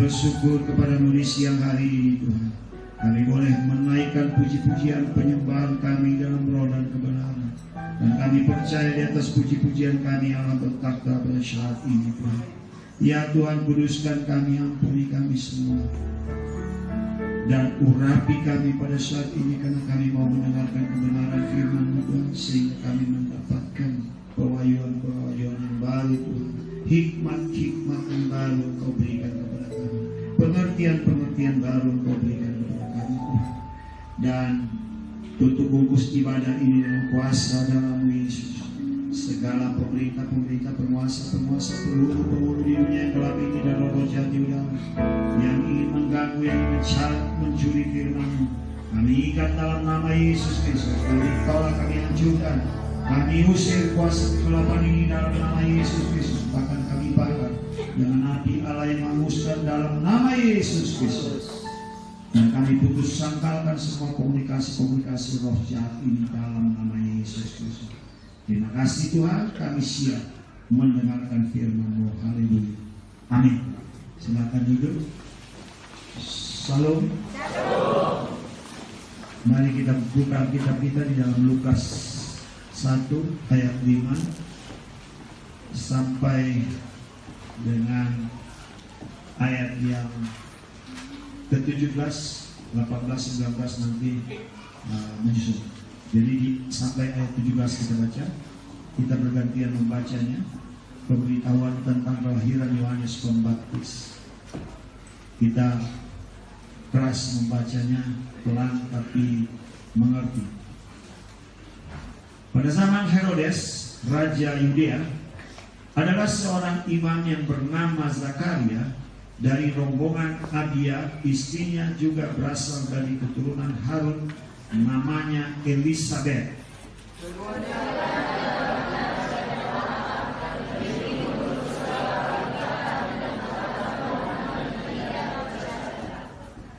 bersyukur kepada-Mu di siang hari ini Tuhan. Kami boleh menaikkan puji-pujian penyembahan kami dalam roh dan kebenaran. Dan kami percaya di atas puji-pujian kami Allah bertakhta pada saat ini Tuhan. Ya Tuhan, kuduskan kami, ampuni kami semua. Dan urapi kami pada saat ini karena kami mau mendengarkan kebenaran firman-Mu Tuhan. Sehingga kami mendapatkan pewahyuan-pewahyuan yang baru Tuhan. Hikmat-hikmat yang baru Engkau berikan kepada kami. Pengertian-pengertian baru Engkau berikan kepada kami Tuhan. Dan tutup bungkus ibadah ini dengan kuasa dalam Yesus. Segala pemerintah-pemerintah, penguasa-penguasa, penghulu-penghulu di dunia yang gelap ini dan roh jahat di udara yang ingin mengganggu, yang ingin mencuri firman-Mu, kami ikat dalam nama Yesus Kristus. Kami tolak, kami hancurkan, kami usir kuasa kegelapan ini dalam nama Yesus Kristus. Bahkan kami bakar dengan api Allah yang menguskan dalam nama Yesus Kristus. Dan kami putus sangkalkan semua komunikasi-komunikasi roh jahat ini dalam nama Yesus Kristus. Terima kasih Tuhan, kami siap mendengarkan firman-Mu. Haleluya. Amin. Silakan duduk. Salam. Mari kita buka kitab kita di dalam Lukas 1 ayat 5 sampai dengan ayat yang ke-17, 18, 19 nanti menyusul. Jadi sampai ayat 17 kita baca. Kita bergantian membacanya. Pemberitahuan tentang kelahiran Yohanes Pembaptis. Kita keras membacanya, pelan tapi mengerti. Pada zaman Herodes, Raja Yudea, adalah seorang imam yang bernama Zakaria dari rombongan Abia. Istrinya juga berasal dari keturunan Harun, namanya Elisabeth.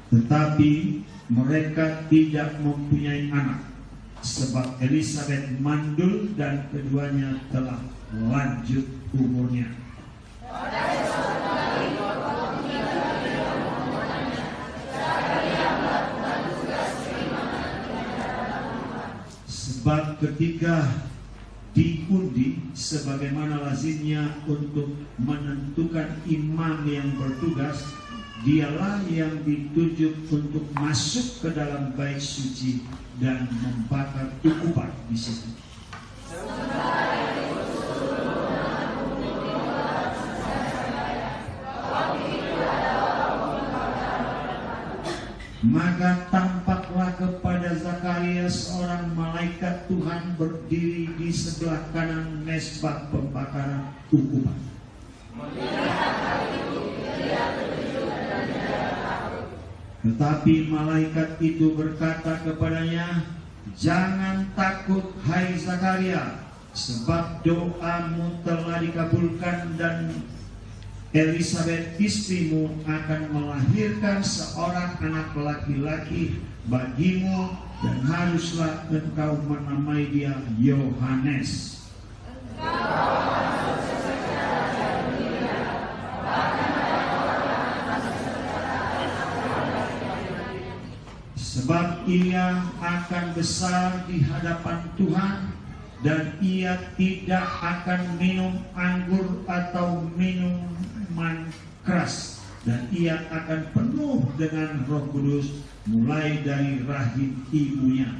Tetapi mereka tidak mempunyai anak, sebab Elisabeth mandul dan keduanya telah lanjut umurnya. Sebab ketika diundi sebagaimana lazimnya untuk menentukan imam yang bertugas, dialah yang ditunjuk untuk masuk ke dalam bait suci dan membakar ukupan di situ. Maka tampaklah kepada Zakaria seorang malaikat Tuhan berdiri di sebelah kanan mezbah pembakaran ukupan. Tetapi malaikat itu berkata kepadanya, "Jangan takut, hai Zakaria, sebab doamu telah dikabulkan dan Elisabeth istrimu akan melahirkan seorang anak laki-laki bagimu, dan haruslah engkau menamai dia Yohanes. Sebab ia akan besar di hadapan Tuhan, dan ia tidak akan minum anggur atau minuman keras, dan ia akan penuh dengan Roh Kudus mulai dari rahim ibunya.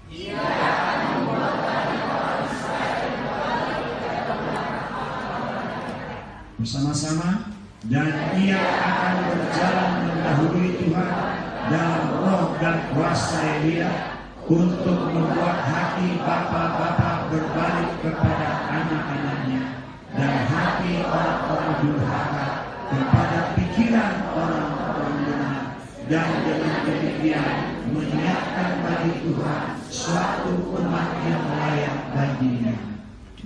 Ia akan membuatkan orang Israel bersama-sama, dan ia akan berjalan mendahului Tuhan dalam roh dan kuasa Elia, untuk membuat hati bapa-bapa berbalik kepada anak-anaknya, dan hati orang-orang durhaka kepada pikiran orang-orang benar, dan dengan demikian menyiapkan bagi Tuhan suatu umat yang layak baginya.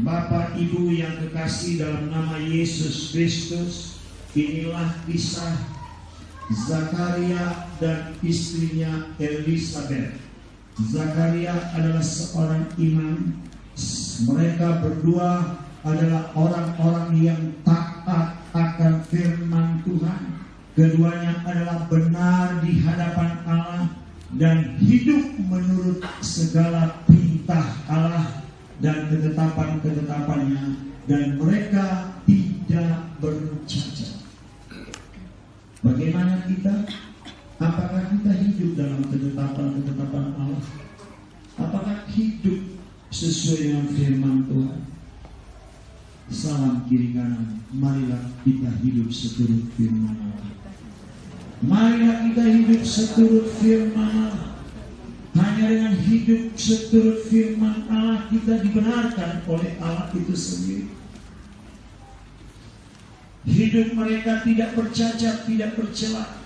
Bapak Ibu yang kekasih dalam nama Yesus Kristus, inilah kisah Zakaria dan istrinya Elisabeth. Zakaria adalah seorang imam. Mereka berdua adalah orang-orang yang taat akan firman Tuhan. Keduanya adalah benar di hadapan Allah dan hidup menurut segala perintah Allah dan ketetapan-ketetapannya, dan mereka tidak bercacat. Bagaimana kita? Apakah kita hidup dalam ketetapan-ketetapan Allah? Apakah hidup sesuai dengan firman Tuhan? Salam kiri kanan, marilah kita hidup seturut firman Allah. Marilah kita hidup seturut firman Allah. Hanya dengan hidup seturut firman Allah kita dibenarkan oleh Allah itu sendiri. Hidup mereka tidak bercacat, tidak bercela.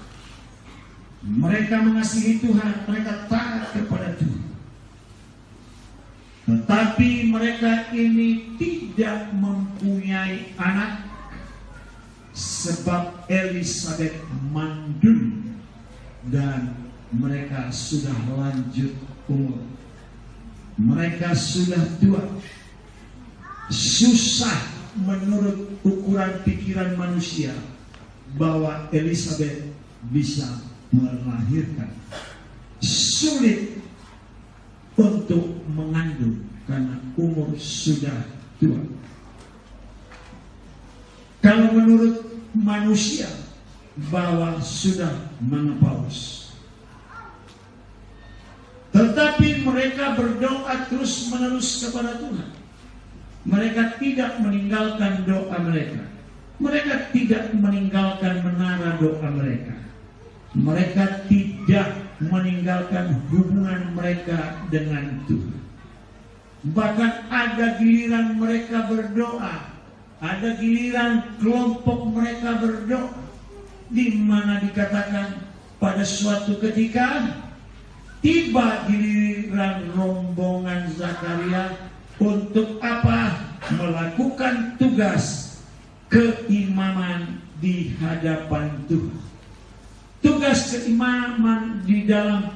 Mereka mengasihi Tuhan, mereka taat kepada Tuhan. Tetapi mereka ini tidak mempunyai anak sebab Elisabeth mandul dan mereka sudah lanjut umur. Mereka sudah tua. Susah menurut ukuran pikiran manusia bahwa Elisabeth bisa melahirkan. Sulit untuk mengandung karena umur sudah tua. Kalau menurut manusia bahwa sudah menopause. Tetapi mereka berdoa terus-menerus kepada Tuhan. Mereka tidak meninggalkan doa mereka. Mereka tidak meninggalkan menara doa mereka. Mereka tidak meninggalkan hubungan mereka dengan Tuhan. Bahkan ada giliran mereka berdoa, ada giliran kelompok mereka berdoa, di mana dikatakan pada suatu ketika tiba giliran rombongan Zakaria untuk apa? Melakukan tugas keimaman di hadapan Tuhan. Tugas keimaman di dalam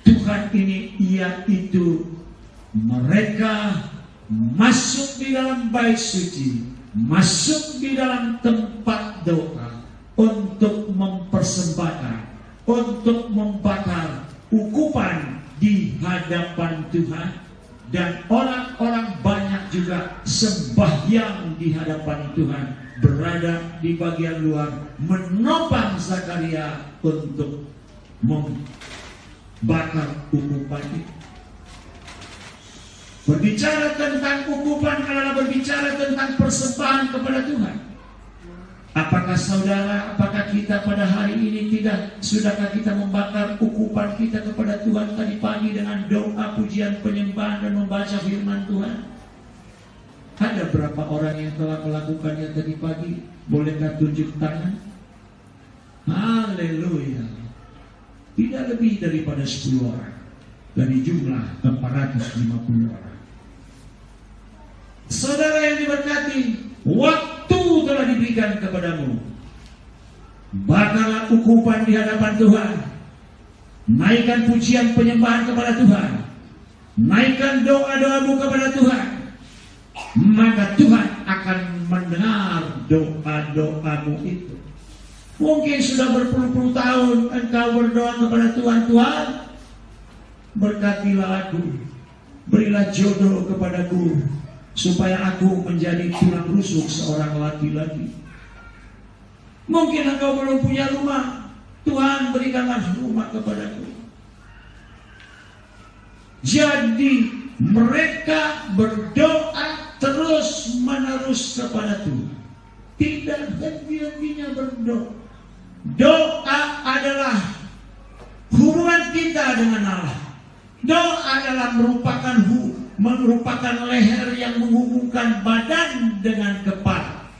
Tuhan ini yaitu mereka masuk di dalam bait suci, masuk di dalam tempat doa untuk mempersembahkan, untuk membakar ukupan di hadapan Tuhan, dan orang-orang banyak juga sembahyang di hadapan Tuhan, berada di bagian luar menopang Zakaria untuk membakar ukupan itu. Berbicara tentang ukupan adalah berbicara tentang persembahan kepada Tuhan. Apakah saudara, apakah kita pada hari ini sudahkah kita membakar ukupan kita kepada Tuhan tadi pagi dengan doa, pujian, penyembahan dan membaca firman Tuhan? Ada berapa orang yang telah melakukannya tadi pagi? Bolehkah tunjuk tangan? Haleluya. Tidak lebih daripada 10 orang dari jumlah 450 orang. Saudara yang diberkati, waktu telah diberikan kepadamu. Bakarlah ukupan di hadapan Tuhan. Naikkan pujian penyembahan kepada Tuhan. Naikkan doa-doamu kepada Tuhan. Maka Tuhan akan mendengar doa-doamu itu. Mungkin sudah berpuluh-puluh tahun engkau berdoa kepada Tuhan, Tuhan, berkatilah aku, berilah jodoh kepadaku, supaya aku menjadi tulang rusuk seorang laki-laki. Mungkin engkau belum punya rumah, Tuhan berikanlah rumah kepadaku. Jadi mereka berdoa terus-menerus kepada Tuhan, tidak henti-hentinya berdoa. Doa adalah hubungan kita dengan Allah. Doa adalah merupakan leher yang menghubungkan badan dengan kepala.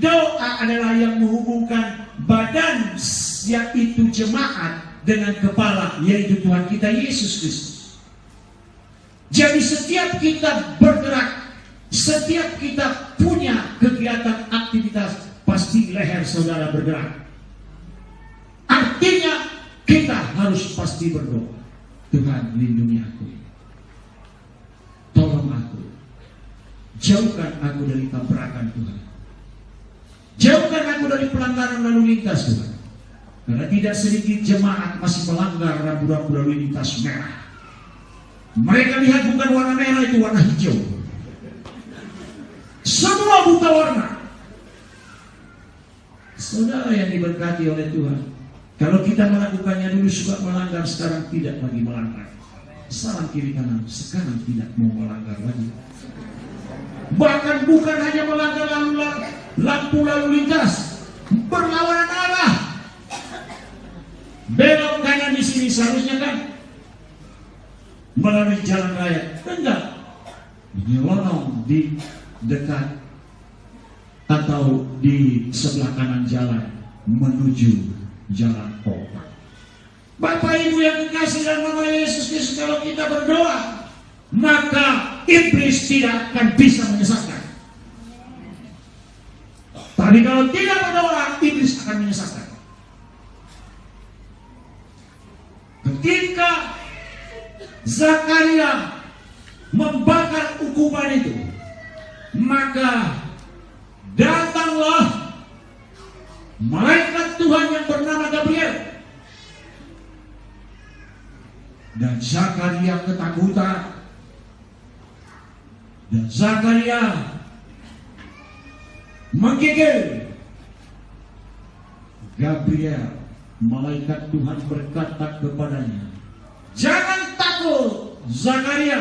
Doa adalah yang menghubungkan badan, yaitu jemaat, dengan kepala, yaitu Tuhan kita Yesus Kristus. Jadi setiap kita bergerak, setiap kita punya kegiatan aktivitas, pasti leher saudara bergerak. Artinya kita harus pasti berdoa. Tuhan, lindungi aku, tolong aku, jauhkan aku dari tabrakan Tuhan, Jauhkan aku dari pelanggaran lalu lintas Tuhan. Karena tidak sedikit jemaat masih melanggar rambu-rambu lalu lintas merah. Mereka lihat bukan warna merah, itu warna hijau. Semua buta warna. Saudara yang diberkati oleh Tuhan, kalau kita melakukannya dulu suka melanggar, sekarang tidak lagi melanggar. Salam kiri kanan, sekarang tidak mau melanggar lagi. Bahkan bukan hanya melanggar lampu lalu lintas, berlawanan arah. Belok kanan di sini seharusnya kan melalui jalan raya, enggak, nyelonong di dekat atau di sebelah kanan jalan menuju jalan kota. Bapak Ibu yang dikasihi dalam nama Yesus Kristus, kalau kita berdoa, maka iblis tidak akan bisa menyesatkan. Tapi kalau tidak berdoa, iblis akan menyesatkan. Ketika Zakaria membakar ukuman itu, maka datanglah malaikat Tuhan yang bernama Gabriel, dan Zakaria ketakutan, dan Zakaria menggigil. Gabriel, malaikat Tuhan berkata kepadanya, jangan takut Zakaria,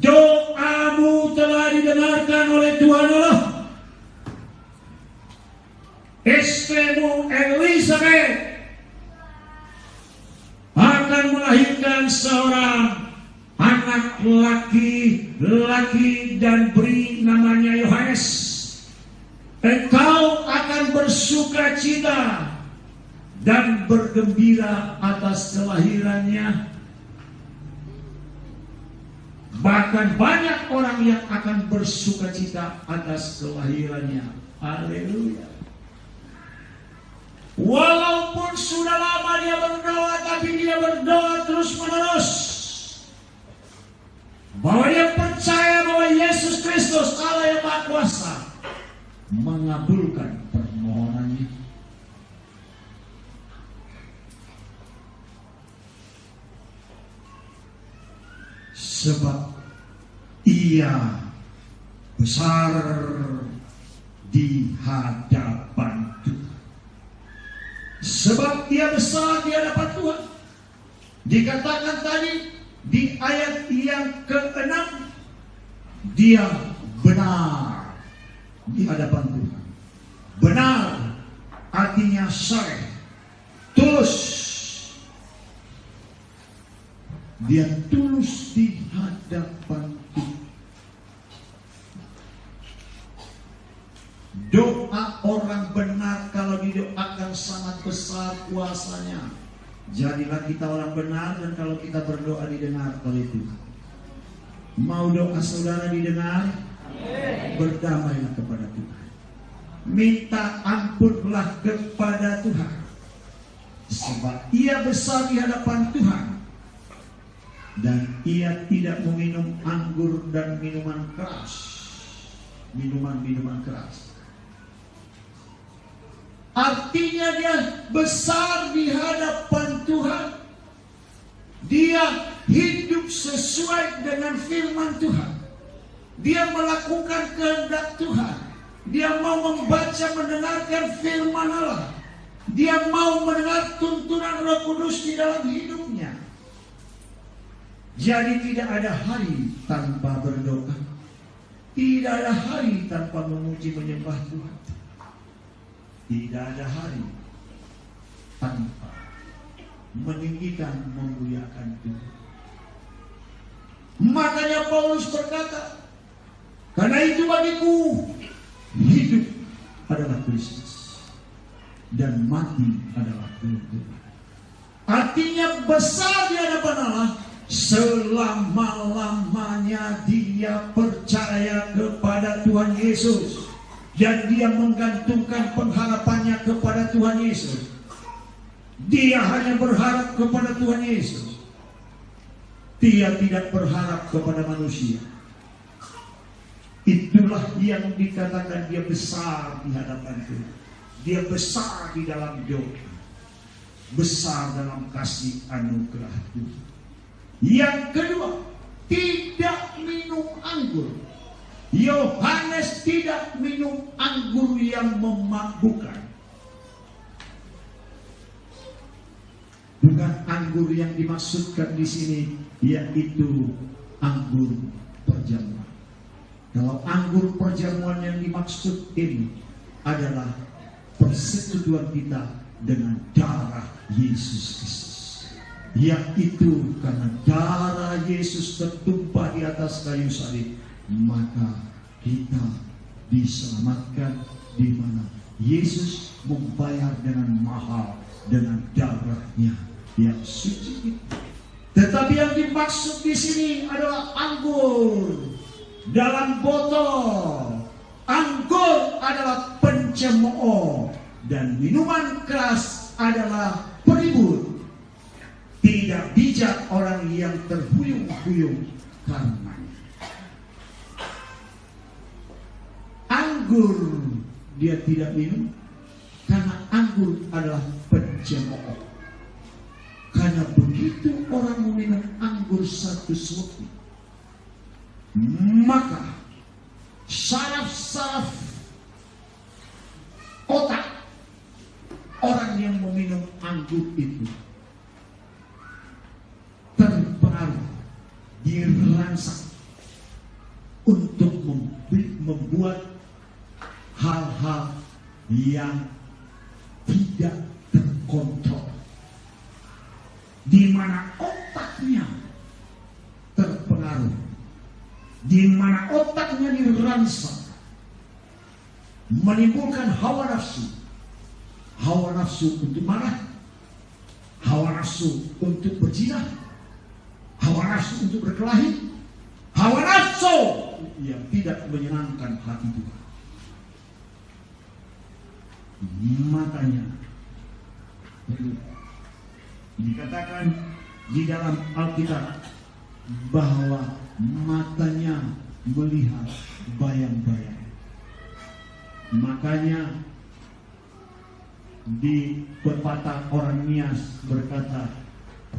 doamu telah didengarkan oleh Tuhan Allah. Istrimu Elizabeth akan melahirkan seorang anak laki-laki dan beri namanya Yohanes. Engkau akan bersuka cita dan bergembira atas kelahirannya. Bahkan banyak orang yang akan bersuka cita atas kelahirannya. Haleluya. Walaupun sudah lama dia berdoa, tapi dia berdoa terus menerus, bahwa dia percaya bahwa Yesus Kristus Allah yang Maha Kuasa mengabulkan permohonannya. Sebab ia besar di hadapan Tuhan. Sebab ia besar di hadapan Tuhan. Dikatakan tadi di ayat yang ke-6, dia benar di hadapan Tuhan. Benar artinya sahih, tulus. Dia tulus di hadapan Tuhan. Doa orang benar kalau didoakan sangat besar kuasanya. Jadilah kita orang benar, dan kalau kita berdoa didengar oleh Tuhan. Mau doa saudara didengar? Berdamailah kepada Tuhan. Minta ampunlah kepada Tuhan. Sebab ia besar di hadapan Tuhan. Dan ia tidak meminum anggur dan minuman keras. Minuman keras. Artinya dia besar di hadapan Tuhan. Dia hidup sesuai dengan firman Tuhan. Dia melakukan kehendak Tuhan. Dia mau membaca, mendengarkan firman Allah. Dia mau mendengar tuntunan Roh Kudus di dalam hidupnya. Jadi tidak ada hari tanpa berdoa. Tidak ada hari tanpa memuji menyembah Tuhan. Tidak ada hari tanpa meninggikan, memuliakan Tuhan. Makanya Paulus berkata, karena itu bagiku hidup adalah Kristus dan mati adalah keuntungan. Artinya besar di hadapan Allah. Selama-lamanya dia percaya kepada Tuhan Yesus. Dan dia menggantungkan pengharapannya kepada Tuhan Yesus. Dia hanya berharap kepada Tuhan Yesus. Dia tidak berharap kepada manusia. Itulah lah yang dikatakan dia besar di hadapan Tuhan. Dia besar di dalam doa, besar dalam kasih anugerah Tuhan. Yang kedua, tidak minum anggur. Yohanes tidak minum anggur yang memabukkan. Bukan anggur yang dimaksudkan di sini, yaitu anggur perjamuan. Kalau anggur perjamuan yang dimaksud ini adalah persekutuan kita dengan darah Yesus Kristus. Yaitu karena darah Yesus tertumpah di atas kayu salib, maka kita diselamatkan, di mana Yesus membayar dengan mahal dengan darahnya yang suci. Tetapi yang dimaksud di sini adalah anggur dalam botol. Anggur adalah pencemooh dan minuman keras adalah peribut. Tidak bijak orang yang terhuyung-huyung karenanya. Anggur dia tidak minum karena anggur adalah pencemooh. Karena begitu orang meminum anggur satu sewaktu, maka saraf-saraf otak orang yang meminum anggur itu terpengaruh, dirangsang untuk membuat hal-hal yang tidak terkontrol, di mana otaknya terpengaruh, di mana otaknya dirangsang, menimbulkan hawa nafsu untuk marah, hawa nafsu untuk berzina, hawa nafsu untuk berkelahi, hawa nafsu yang tidak menyenangkan hati Tuhan. Makanya dikatakan di dalam Alkitab bahwa matanya melihat bayang-bayang. Makanya di pepatah orang Nias berkata,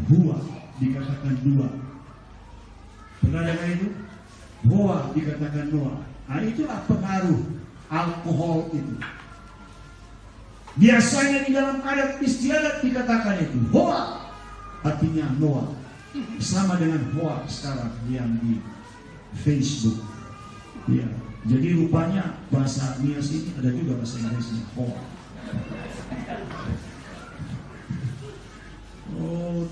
hua dikatakan dua. Pernah dengar itu? Hua dikatakan dua. Nah, itulah pengaruh alkohol itu. Biasanya di dalam adat istiadat dikatakan itu hoa, artinya Noah, sama dengan hoa sekarang yang di Facebook. Ya, jadi rupanya bahasa Nias ini ada juga bahasa Inggrisnya hoa. Oh,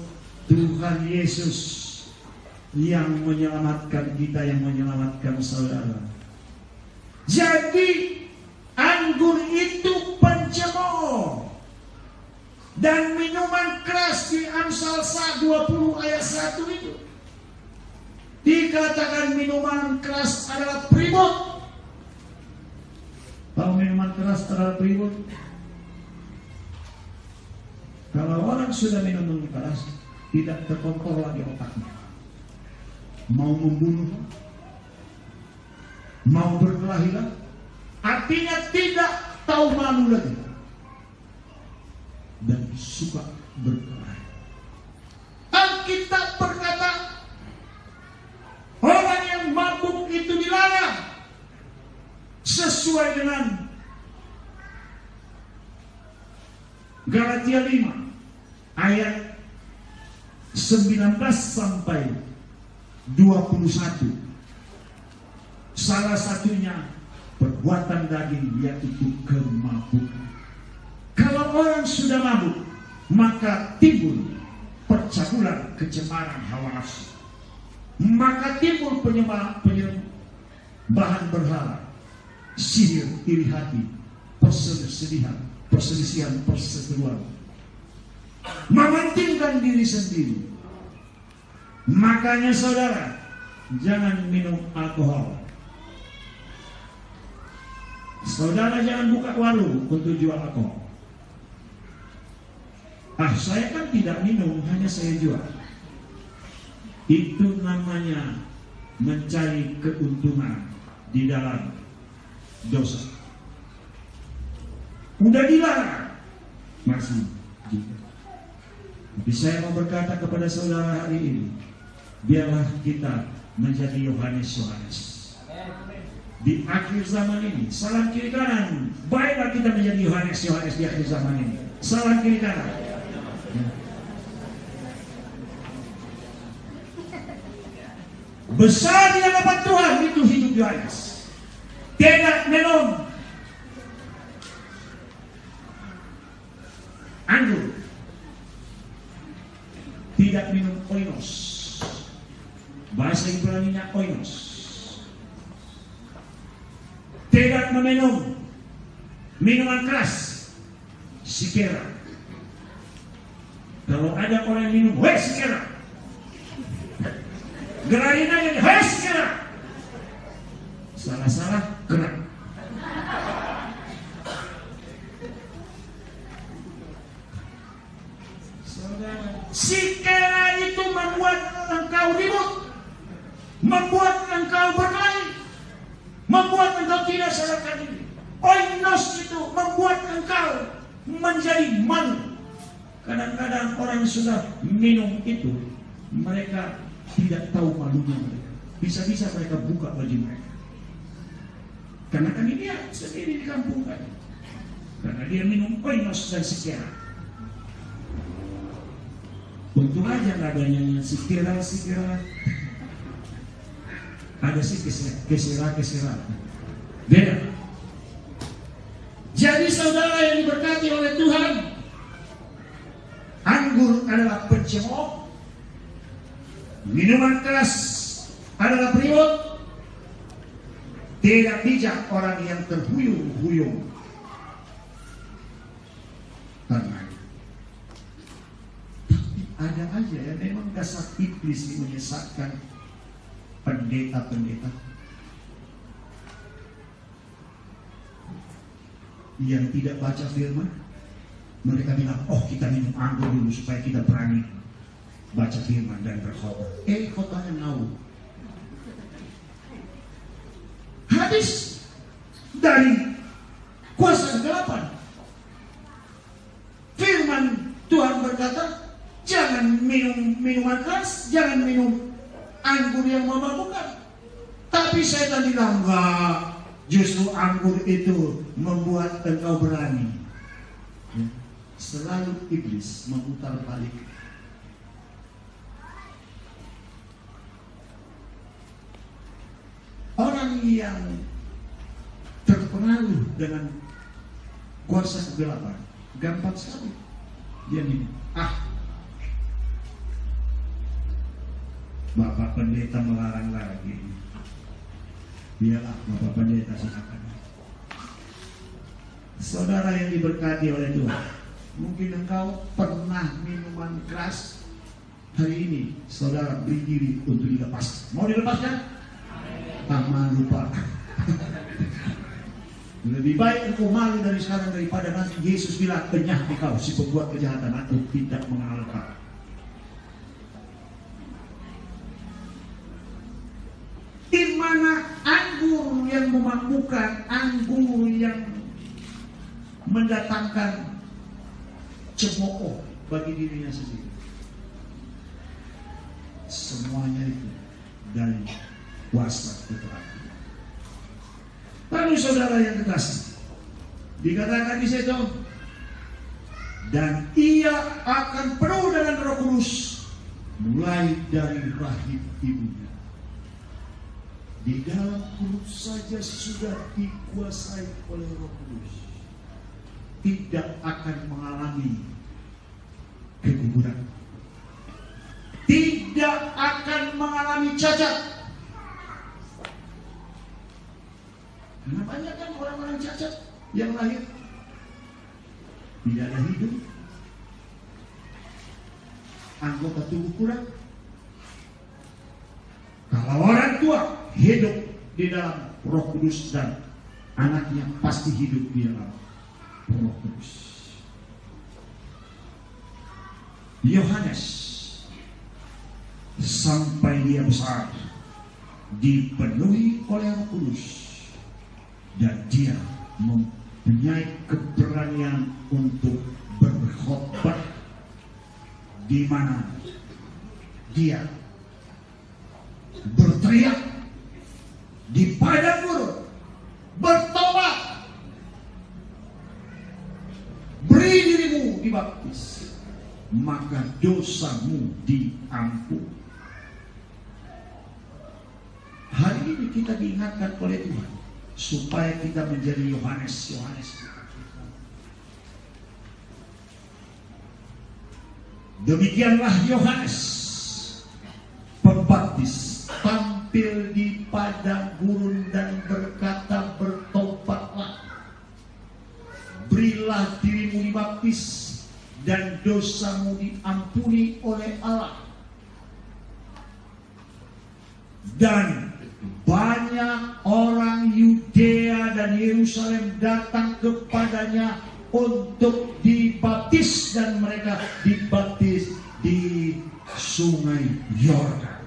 Tuhan Yesus yang menyelamatkan kita, yang menyelamatkan saudara. Jadi anggur itu pencemooh dan minuman keras di Amsal 20 ayat 1 itu dikatakan minuman keras adalah peribut. Tahu minuman keras adalah peribut? Kalau orang sudah minum minuman keras, tidak terkontrol lagi otaknya, mau membunuh, mau berkelahi lagi. Artinya tidak tahu malu lagi dan suka berkelahi. Alkitab berkata orang yang mabuk itu dilarang sesuai dengan Galatia 5 ayat 19 sampai 21. Salah satunya perbuatan daging, yaitu kemabukan. Kalau orang sudah mabuk, maka timbul percabulan, kecemaran hawa nafsu. Maka timbul penyembahan berhala, sihir, iri hati, perselisihan, perseteruan, mementingkan diri sendiri. Makanya saudara, jangan minum alkohol. Saudara jangan buka warung untuk jual alkohol. Saya kan tidak minum, hanya saya jual. Itu namanya mencari keuntungan di dalam dosa. Udah dilarang, masih juga. Tapi saya mau berkata kepada saudara hari ini, biarlah kita menjadi Yohanes-Yohanes. Di akhir zaman ini, salam kiri kanan, baiklah kita menjadi Yohanes-Yohanes di akhir zaman ini. Salam kiri kanan. Besar di hadapan Tuhan itu hidup Yohanes. Tidak minum anggur, tidak minum oinos. Bahasa Ibrani-nya oinos. Tidak meminum minuman keras, sikera. Kalau ada orang yang minum, weh sikera, gerain aja, weh sikera. Salah-salah, gerak. Sikera itu membuat engkau ribut, membuat engkau berkelahi, membuat engkau tidak sadarkan diri. Oinos itu membuat engkau menjadi malu. Kadang-kadang orang yang sudah minum itu, mereka tidak tahu malunya mereka. Bisa-bisa mereka buka baju mereka. Karena kan dia sendiri di kampung kan. Karena dia minum oinos dan sikera. Untung aja nggak ada nyanyian sikera. Ada sih kesera. Beda. Jadi saudara yang diberkati oleh Tuhan, anggur adalah pencemooh, minuman keras adalah periwut. Tidak bijak orang yang terhuyung-huyung. Tapi ada aja ya, memang dasar iblis yang menyesatkan pendeta-pendeta yang tidak baca firman. Mereka bilang, oh kita minum anggur dulu supaya kita berani baca firman dan berkhotbah. Khotbahnya ngawur. Habis dari kuasa kegelapan. Firman Tuhan berkata, jangan minum minuman keras, jangan minum anggur yang memabukkan. Tapi setan bilang, enggak, justru anggur itu membuat engkau berani. Selalu iblis memutar balik. Orang yang terpengaruh dengan kuasa kegelapan, gampang sekali dia minum. Bapak pendeta melarang lagi. Biarlah Bapak pendeta silakan. Saudara yang diberkati oleh Tuhan, mungkin engkau pernah minuman keras. Hari ini saudara beri diri untuk dilepas. Mau dilepaskan? Lupa. Lebih baik engkau malu dari sekarang daripada nanti Yesus bilang, penyah engkau si pembuat kejahatan, aku tidak mengenal kau. Di mana anggur yang memabukkan, anggur yang mendatangkan cemooh bagi dirinya sendiri. Semuanya itu dari kuasa kegelapan. Lalu saudara yang kekasih, dikatakan di situ, dan ia akan penuh dengan Roh Kudus mulai dari rahim ibunya. Di dalam perut saja sudah dikuasai oleh Roh Kudus, tidak akan mengalami keguguran, tidak akan mengalami cacat. Karena banyak kan orang-orang cacat yang lahir tidak ada hidung, anggota tubuh kurang. Kalau orang tua hidup di dalam Roh Kudus dan anaknya pasti hidup di dalam Roh Kudus. Yohanes sampai dia besar dipenuhi oleh Roh Kudus, dan dia mempunyai keberanian untuk berkhotbah di mana dia berteriak di padang gurun, bertobat, beri dirimu dibaptis, maka dosamu diampuni. Hari ini kita diingatkan oleh Tuhan supaya kita menjadi Yohanes. Demikianlah Yohanes Pembaptis tampil di padang gurun dan berkata, bertobatlah, berilah dirimu dibaptis, dan dosamu diampuni oleh Allah. Dan banyak orang Yudea dan Yerusalem datang kepadanya untuk dibaptis, dan mereka dibaptis di Sungai Yordan.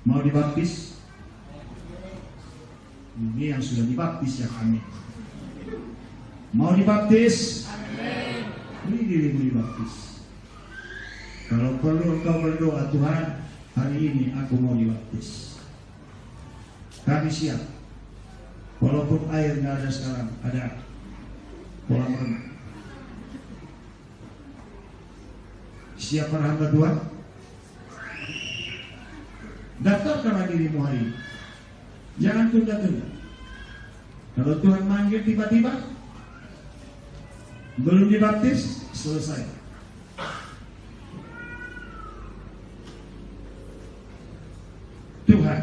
Mau dibaptis? Ini yang sudah dibaptis ya kami. Mau dibaptis? Ini dirimu dibaptis. Kalau perlu engkau berdoa, Tuhan, hari ini aku mau dibaptis. Kami siap. Walaupun air nggak ada sekarang, ada kolam renang. Siapa hamba Tuhan? Daftarkanlah dirimu hari ini. Jangan tunda-tunda. Kalau Tuhan manggil tiba-tiba, belum dibaptis, selesai. Tuhan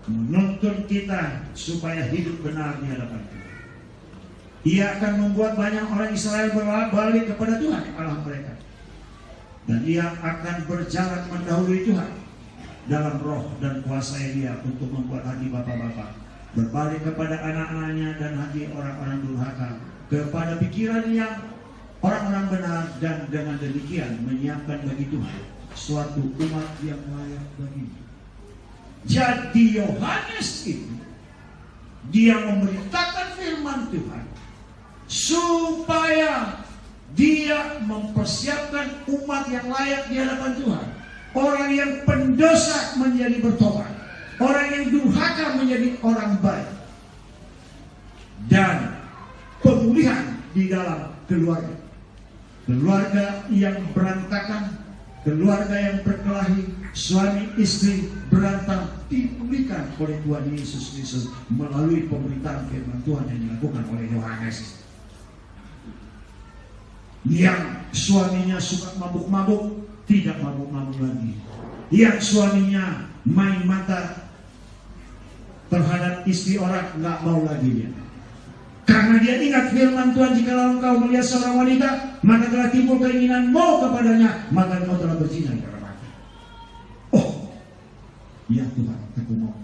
menuntun kita supaya hidup benar di hadapan Tuhan. Ia akan membuat banyak orang Israel berbalik kepada Tuhan Allah mereka, dan ia akan berjalan mendahului Tuhan dalam roh dan kuasa Dia untuk membuat hati bapak-bapak berbalik kepada anak-anaknya, dan hati orang-orang durhaka kepada pikiran yang orang-orang benar, dan dengan demikian menyiapkan bagi Tuhan suatu umat yang layak baginya. Jadi Yohanes itu dia memberitakan firman Tuhan supaya dia mempersiapkan umat yang layak di hadapan Tuhan. Orang yang pendosa menjadi bertobat, orang yang durhaka menjadi orang baik, dan pemulihan di dalam keluarga. Keluarga yang berantakan, keluarga yang berkelahi, suami istri berantem, dipulihkan oleh Tuhan Yesus Kristus melalui pemberitaan firman Tuhan yang dilakukan oleh Yohanes. Yang suaminya suka mabuk-mabuk, tidak mabuk-mabuk lagi. Yang suaminya main mata terhadap istri orang, nggak mau lagi dia. Karena dia ingat firman Tuhan, jikalau engkau melihat seorang wanita, maka telah timbul keinginan mau kepadanya, maka engkau telah berzina kepada mati. Oh, ya Tuhan, aku mau.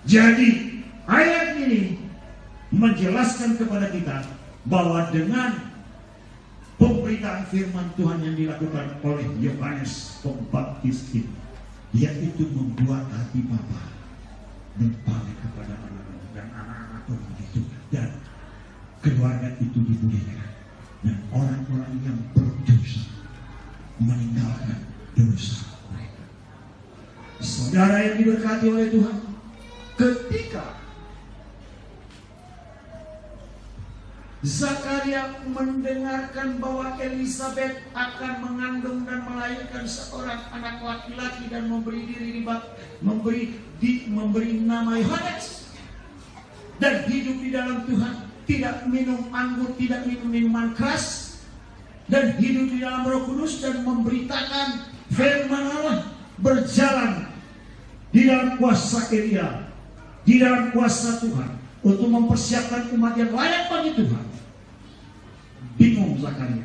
Jadi ayat ini menjelaskan kepada kita bahwa dengan pemberitaan firman Tuhan yang dilakukan oleh Yohanes Pembaptis itu, yaitu membuat hati Bapa berbalik kepada anak-anak dan anak-anak orang itu, dan keluarga itu dipulihkan, dan orang-orang yang berdosa meninggalkan dosa mereka. Saudara yang diberkati oleh Tuhan, ketika Zakaria mendengarkan bahwa Elizabeth akan mengandung dan melahirkan seorang anak laki-laki dan memberi nama Yohanes, dan hidup di dalam Tuhan, tidak minum anggur, tidak minum minuman keras, dan hidup di dalam Roh Kudus dan memberitakan firman Allah, berjalan di dalam kuasa Elia, di dalam kuasa Tuhan untuk mempersiapkan umat yang layak bagi Tuhan. Bingung Zakaria.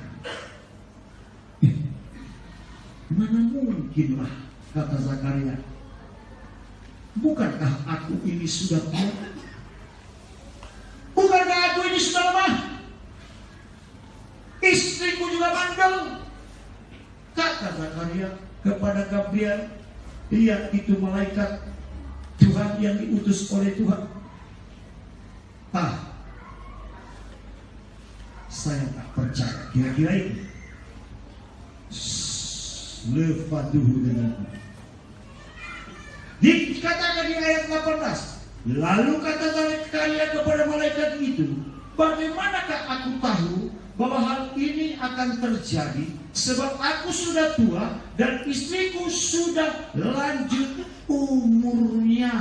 Mana mungkinlah, kata Zakaria, bukankah aku ini sudah tua? Bukankah aku ini sudah lemah? Istriku juga mandul. Kata Zakaria kepada Gabriel, Lihat itu malaikat Tuhan yang diutus oleh Tuhan. Saya tak percaya. Kira-kira itu. Lefaduhu dengan dikatakan di ayat 18. Lalu kata Zakaria kepada malaikat itu, bagaimanakah aku tahu bahwa hal ini akan terjadi, sebab aku sudah tua dan istriku sudah lanjut umurnya.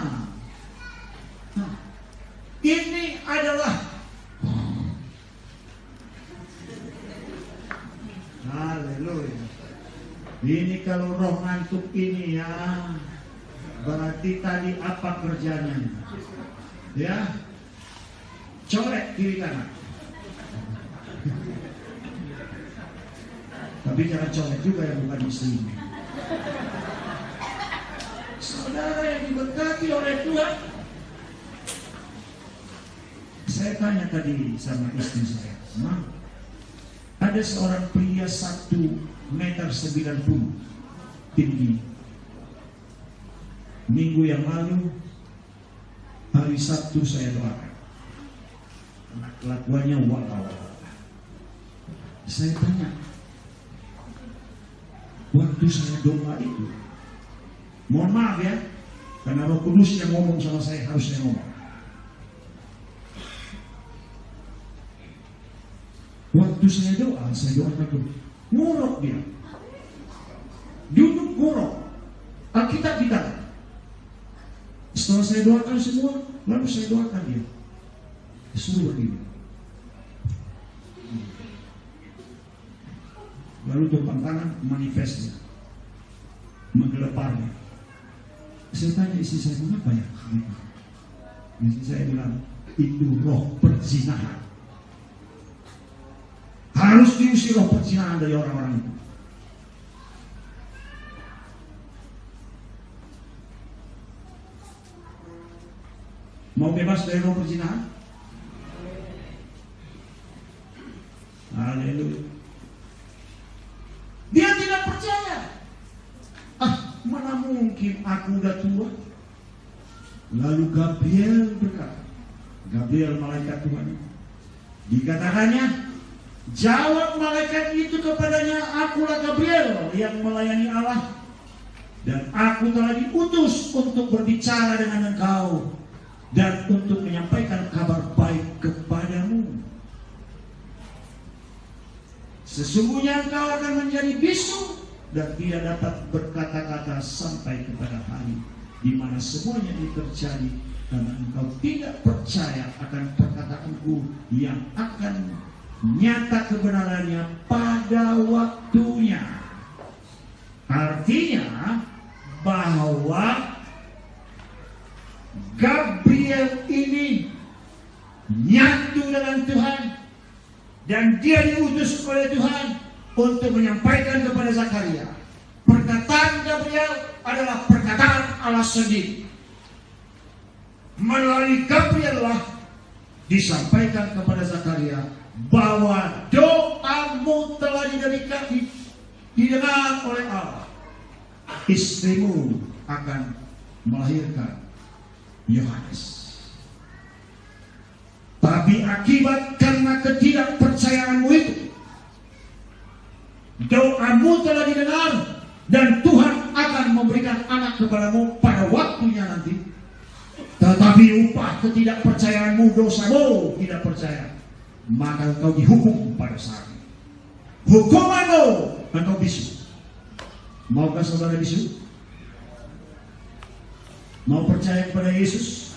Ini adalah haleluya. Ini kalau roh ngantuk ini ya, berarti tadi apa kerjanya? Ya, colek kiri kanan. Tapi jangan colek juga yang bukan istri. Saudara yang diberkati oleh Tuhan. Saya tanya tadi sama istri saya, ada seorang pria 1,90 meter tinggi. Minggu yang lalu, hari Sabtu saya doakan. Kelakuannya wow. Saya tanya, waktu saya doa itu, mohon maaf ya, karena Roh Kudus yang ngomong sama saya, harus saya ngomong. Waktu saya doakan dulu, ngorok dia, duduk ngorok, Alkitab kita. Setelah saya doakan semua, lalu saya doakan dia, suruh begini. Lalu tumpang tangan manifestnya, menggeleparnya. Saya tanya istri saya, kenapa ya? Istri saya bilang, itu roh perzinahan. Harus diusir roh perzinahan dari orang-orang itu. Mau bebas dari roh perzinahan? Haleluya. Dia tidak percaya. Mana mungkin aku udah tua? Lalu Gabriel berkata, Gabriel malaikat Tuhan, dikatakannya, jawab malaikat itu kepadanya, akulah Gabriel yang melayani Allah, dan aku telah diutus untuk berbicara dengan engkau dan untuk menyampaikan kabar baik kepadamu. Sesungguhnya engkau akan menjadi bisu dan tidak dapat berkata-kata sampai kepada hari di mana semuanya ini terjadi, karena engkau tidak percaya akan perkataanku yang akan nyata kebenarannya pada waktunya. Artinya bahwa Gabriel ini nyatu dengan Tuhan dan dia diutus oleh Tuhan untuk menyampaikan kepada Zakaria. Perkataan Gabriel adalah perkataan Allah sendiri. Melalui Gabriel lah disampaikan kepada Zakaria bahwa doamu telah didengar oleh Allah. Istrimu akan melahirkan Yohanes. Tapi akibat karena ketidakpercayaanmu itu, doamu telah didengar dan Tuhan akan memberikan anak kepadamu pada waktunya nanti. Tetapi upah ketidakpercayaanmu, dosamu tidak percaya, maka engkau dihukum pada saat itu. Hukumanmu, engkau bisu. Maukah saudara bisu? Mau percaya kepada Yesus?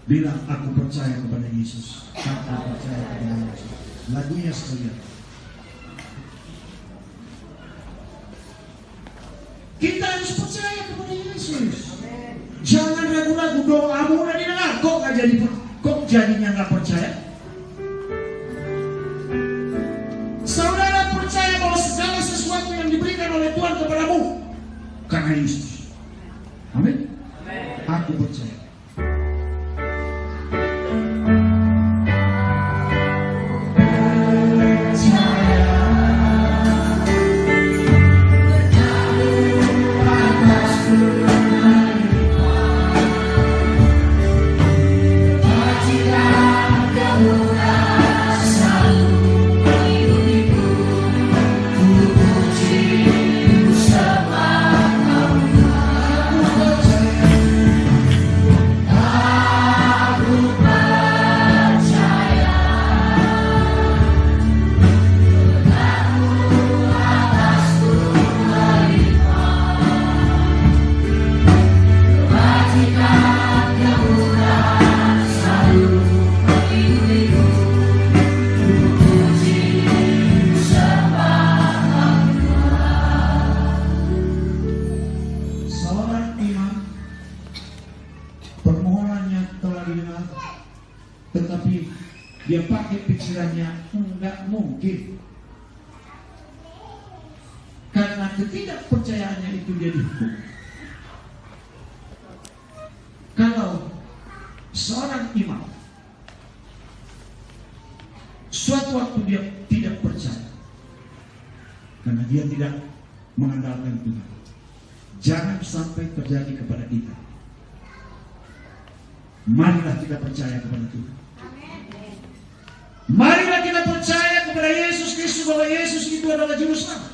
Bilang, aku percaya kepada Yesus. Aku percaya kepada Yesus. Lagunya sekalian. Kita harus percaya kepada Yesus. Jangan ragu-ragu, doamu udah didengar. Kok jadinya nggak percaya? Saudara percaya bahwa segala sesuatu yang diberikan oleh Tuhan kepadamu karena Yesus. Amin. Aku percaya. dia pakai pikirannya, enggak mungkin. Karena ketidakpercayaannya itu dia dihukum. Kalau seorang imam suatu waktu dia tidak percaya karena dia tidak mengandalkan Tuhan, jangan sampai terjadi kepada kita. Marilah kita percaya kepada Tuhan. Marilah kita percaya kepada Yesus Kristus, bahwa Yesus itu adalah juru selamat.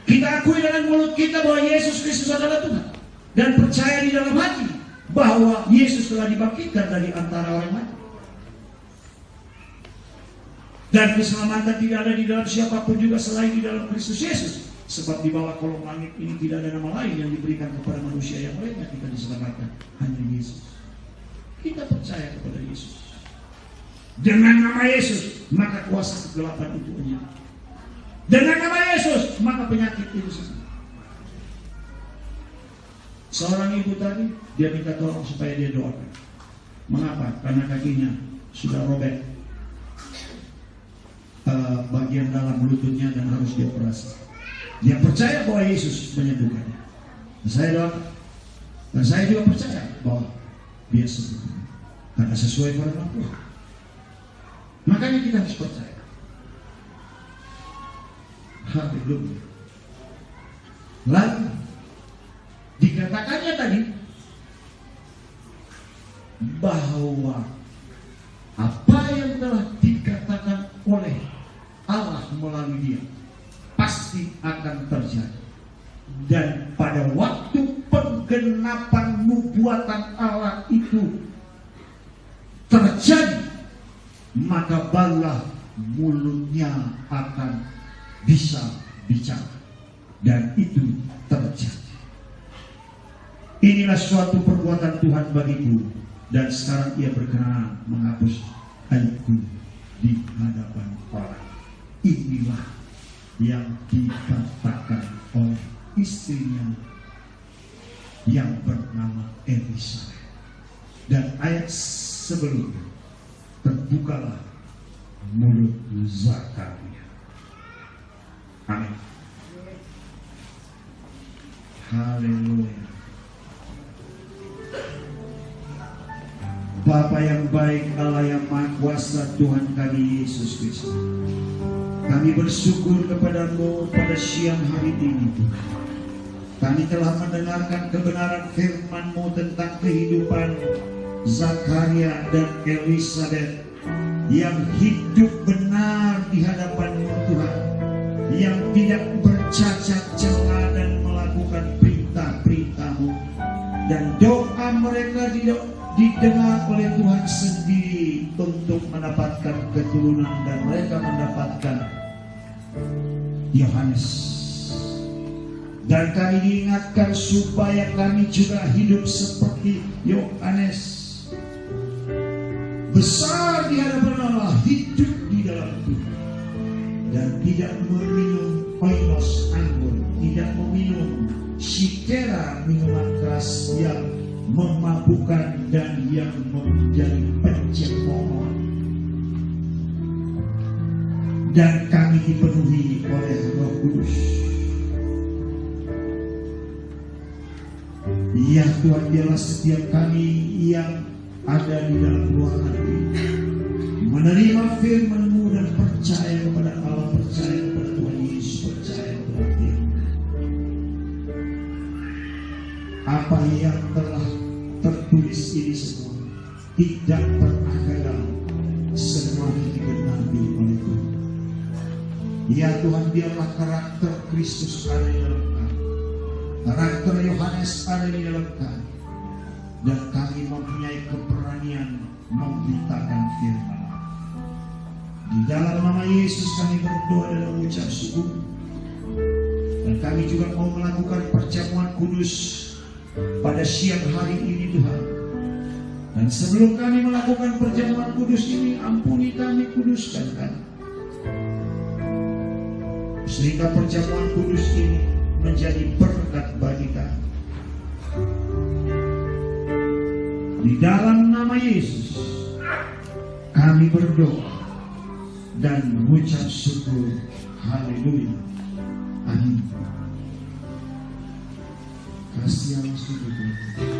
Kita akui dengan mulut kita bahwa Yesus Kristus adalah Tuhan, dan percaya di dalam hati bahwa Yesus telah dibangkitkan dari antara orang mati. Dan keselamatan tidak ada di dalam siapapun juga selain di dalam Kristus Yesus. Sebab di bawah kolong langit ini tidak ada nama lain yang diberikan kepada manusia yang lainnya kita diselamatkan, hanya Yesus. Kita percaya kepada Yesus. Dengan nama Yesus, maka kuasa kegelapan itu hilang. Dengan nama Yesus, maka penyakit itu selesai. Seorang ibu tadi, dia minta tolong supaya dia doakan. Mengapa? Karena kakinya sudah robek, bagian dalam lututnya, dan harus dioperasi. Dia percaya bahwa Yesus menyembuhkannya. Dan saya doakan. Dan saya juga percaya bahwa dia sembuh. Karena sesuai firman Tuhan. Makanya kita harus percaya. Haleluya. Lalu dikatakannya tadi bahwa apa yang telah dikatakan oleh Allah melalui dia pasti akan terjadi. Dan pada waktu penggenapan nubuatan Allah itu terjadi, maka barulah mulutnya akan bisa bicara. Dan itu terjadi. Inilah suatu perbuatan Tuhan bagiku, dan sekarang ia berkenan menghapus aibku di hadapan orang. Inilah yang dikatakan oleh istrinya yang bernama Elisabeth. Dan ayat sebelumnya, terbukalah mulut Zakaria. Amin. Haleluya. Bapa yang baik, Allah yang Maha Kuasa, Tuhan kami Yesus Kristus, kami bersyukur kepadamu pada siang hari ini. Kami telah mendengarkan kebenaran firman-Mu tentang kehidupan Zakaria dan Elisabeth yang hidup benar di hadapan-Mu Tuhan, yang tidak bercacat celah dan melakukan perintah-perintah-Mu, dan doa mereka didengar oleh Tuhan sendiri untuk mendapatkan keturunan, dan mereka mendapatkan Yohanes. Dan kami diingatkan supaya kami juga hidup seperti Yohanes, besar di hadapan Allah, hidup di dalam Tuhan, dan tidak meminum oinos anggur, tidak meminum shikera, minuman keras yang memabukkan dan yang menjadi pencemooh. Dan kami dipenuhi oleh Roh Kudus. Ya Tuhan, biarlah setiap kami yang ada di dalam ruangan ini menerima firman-Mu dan percaya kepada Allah, percaya kepada Tuhan Yesus, percaya kepada firman. Apa yang telah tertulis ini semua tidak pernah gagal, semuanya digenapi oleh Tuhan. Ya Tuhan, biarlah karakter Kristus ada di dalam kami, karakter Yohanes ada di dalam kami, dan kami mempunyai keberanian memberitakan firman. Di dalam nama Yesus kami berdoa dan mengucap syukur. Dan kami juga mau melakukan perjamuan kudus pada siang hari ini Tuhan. Dan sebelum kami melakukan perjamuan kudus ini, ampuni kami, kuduskan kami, sehingga perjamuan kudus ini menjadi berkat bagi kami. Di dalam nama Yesus kami berdoa. dan mengucap syukur. Haleluya. Amin. Kasih Allah sungguh.